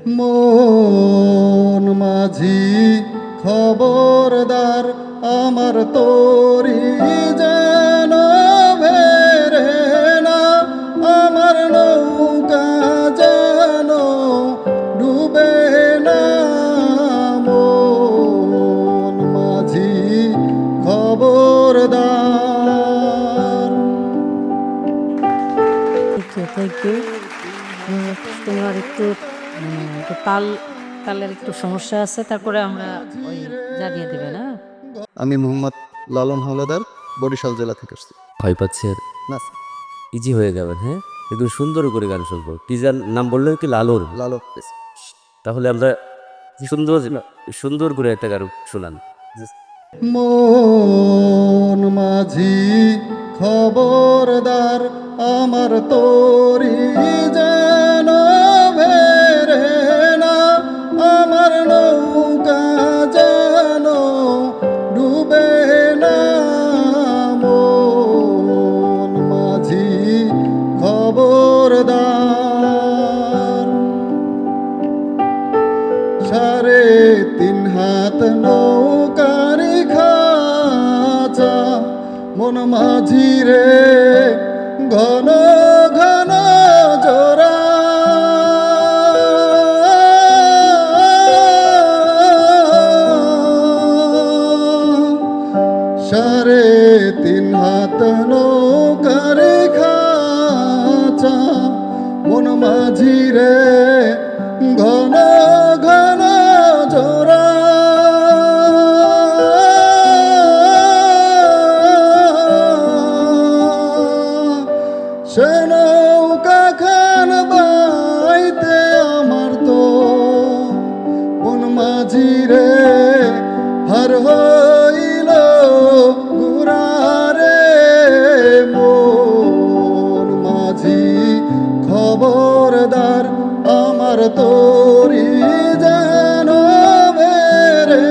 মন মাঝি খবরদার, আমার তোরি যেন ভেরে না, আমার নৌকা যেন ডুবে না। মন মাঝি খবরদার। Thank you. তোমার একটু তালের একটু সমস্যা আছে, তারপরে আমরা ওই জানিয়ে দেবে না। আমি মোহাম্মদ লালন হাওলাদার, বরিশাল জেলা থেকে আসছি। ভয় পাচ্ছে না ইজি হয়ে যাবে। হ্যাঁ, একদম সুন্দর করে গান শুনবো। টিজার নাম বললে কি লালন? লালন। তাহলে আমরা সুন্দর সুন্দর করে একটা গান শোনান। মন মাঝি খবরদার, আমার তোরি যেন ভেরে না, আমার নৌকা যেন ডুবে না। মন মাঝি খবরদার। 3.5 হাত নৌকার খাঁচা, মন মাঝি রে ঘন ঘন জোড়া। 3.5 হাত নৌকার খাঁচা, মন মাঝি রে ঘন ঘন জোড়া। সে নৌকা খান বাইতে আমার তো মন মাঝি রে হার হইল গুরারে। মন মাঝি খবরদার, আমার তোরি যেন বেরে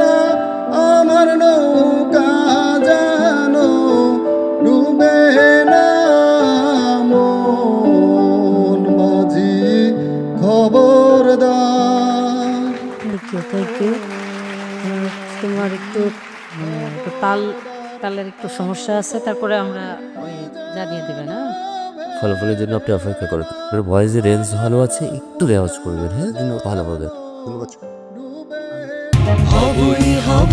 না, আমার নৌকা যেন ডুবে না। মন মাঝি খবরদার। Thank you. তোমার একটু তালের একটু সমস্যা আছে, তারপরে আমরা ওই জানিয়ে দেবে না। ফলাফলের জন্য আপনি অপেক্ষা করেন। আপনার ভয়েসের রেঞ্জ ভালো আছে, একটু রেওয়াজ করবেন। হ্যাঁ, ভালো হবে। হবই হব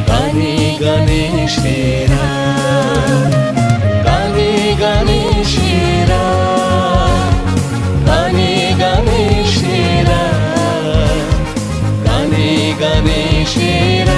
গানে গানে সেরা, গানে গানে সেরা, গানে গানে সেরা, গানে গানে সেরা।